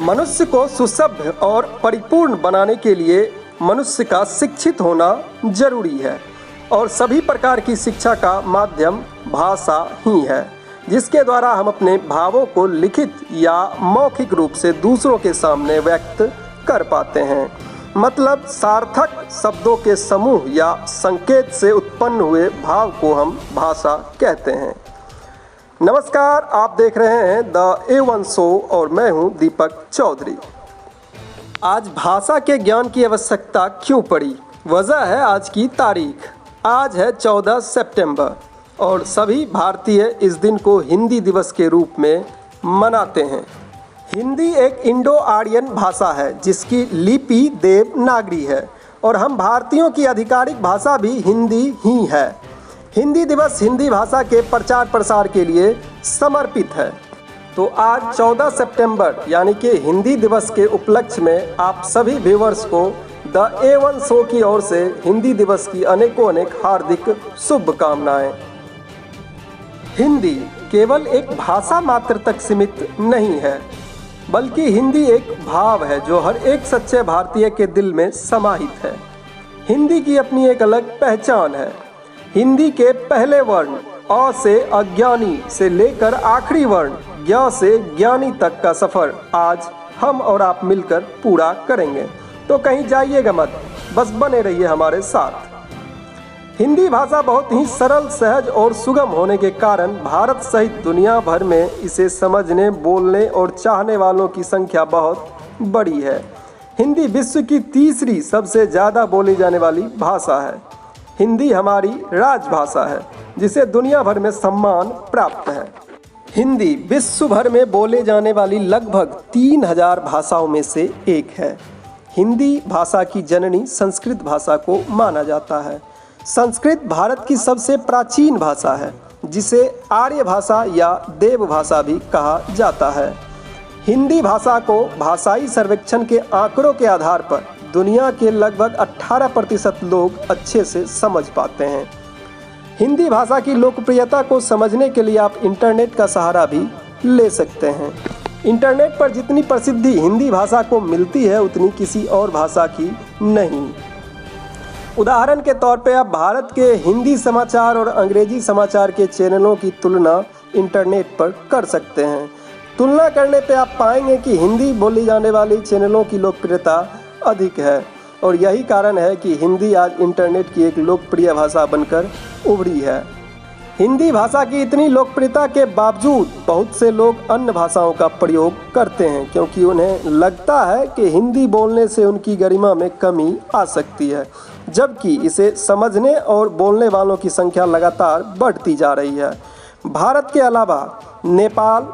मनुष्य को सुसभ्य और परिपूर्ण बनाने के लिए मनुष्य का शिक्षित होना जरूरी है और सभी प्रकार की शिक्षा का माध्यम भाषा ही है, जिसके द्वारा हम अपने भावों को लिखित या मौखिक रूप से दूसरों के सामने व्यक्त कर पाते हैं। मतलब सार्थक शब्दों के समूह या संकेत से उत्पन्न हुए भाव को हम भाषा कहते हैं। नमस्कार, आप देख रहे हैं द A1 शो और मैं हूं दीपक चौधरी। आज भाषा के ज्ञान की आवश्यकता क्यों पड़ी? वजह है आज की तारीख। आज है 14 सितंबर और सभी भारतीय इस दिन को हिंदी दिवस के रूप में मनाते हैं। हिंदी एक इंडो आर्यन भाषा है जिसकी लिपि देवनागरी है और हम भारतीयों की आधिकारिक भाषा भी हिंदी ही है। हिंदी दिवस हिंदी भाषा के प्रचार प्रसार के लिए समर्पित है। तो आज 14 सितंबर यानी कि हिंदी दिवस के उपलक्ष्य में आप सभी व्यूअर्स को द A1 शो की ओर से हिंदी दिवस की अनेक हार्दिक शुभकामनाएं। हिंदी केवल एक भाषा मात्र तक सीमित नहीं है, बल्कि हिंदी एक भाव है जो हर एक सच्चे भारतीय के दिल में समाहित है। हिंदी की अपनी एक अलग पहचान है। हिंदी के पहले वर्ण अ से अज्ञानी से लेकर आखिरी वर्ण ज्ञ से ज्ञानी तक का सफ़र आज हम और आप मिलकर पूरा करेंगे। तो कहीं जाइएगा मत, बस बने रहिए हमारे साथ। हिंदी भाषा बहुत ही सरल, सहज और सुगम होने के कारण भारत सहित दुनिया भर में इसे समझने, बोलने और चाहने वालों की संख्या बहुत बड़ी है। हिंदी विश्व की तीसरी सबसे ज़्यादा बोली जाने वाली भाषा है। हिंदी हमारी राजभाषा है जिसे दुनिया भर में सम्मान प्राप्त है। हिंदी विश्व भर में बोले जाने वाली लगभग 3000 भाषाओं में से एक है। हिंदी भाषा की जननी संस्कृत भाषा को माना जाता है। संस्कृत भारत की सबसे प्राचीन भाषा है जिसे आर्य भाषा या देव भाषा भी कहा जाता है। हिंदी भाषा को भाषाई सर्वेक्षण के आंकड़ों के आधार पर दुनिया के लगभग 18% लोग अच्छे से समझ पाते हैं। हिंदी भाषा की लोकप्रियता को समझने के लिए आप इंटरनेट का सहारा भी ले सकते हैं। इंटरनेट पर जितनी प्रसिद्धि हिंदी भाषा को मिलती है उतनी किसी और भाषा की नहीं। उदाहरण के तौर पे आप भारत के हिंदी समाचार और अंग्रेजी समाचार के चैनलों की तुलना इंटरनेट पर कर सकते हैं। तुलना करने पे आप पाएंगे कि हिंदी बोली जाने वाली चैनलों की लोकप्रियता अधिक है और यही कारण है कि हिंदी आज इंटरनेट की एक लोकप्रिय भाषा बनकर उभरी है। हिंदी भाषा की इतनी लोकप्रियता के बावजूद बहुत से लोग अन्य भाषाओं का प्रयोग करते हैं क्योंकि उन्हें लगता है कि हिंदी बोलने से उनकी गरिमा में कमी आ सकती है, जबकि इसे समझने और बोलने वालों की संख्या लगातार बढ़ती जा रही है। भारत के अलावा नेपाल,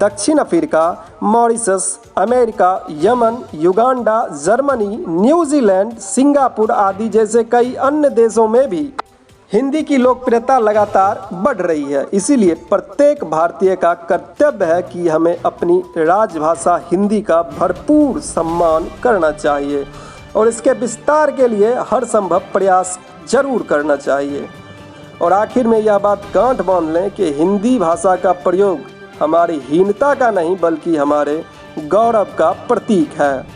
दक्षिण Africa, Mauritius, America, Yemen, Uganda, Germany, New Zealand, Singapore आदि जैसे कई अन्य देशों में भी हिंदी की लोकप्रियता लगातार बढ़ रही है। इसीलिए प्रत्येक भारतीय का कर्तव्य है कि हमें अपनी राजभाषा हिंदी का भरपूर सम्मान करना चाहिए और इसके विस्तार के लिए हर संभव प्रयास जरूर करना चाहिए। और आखिर में यह बात गांठ बांध लें कि हिंदी भाषा का प्रयोग हमारी हीनता का नहीं बल्कि हमारे गौरव का प्रतीक है।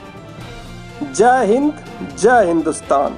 जय हिंद, जय हिंदुस्तान।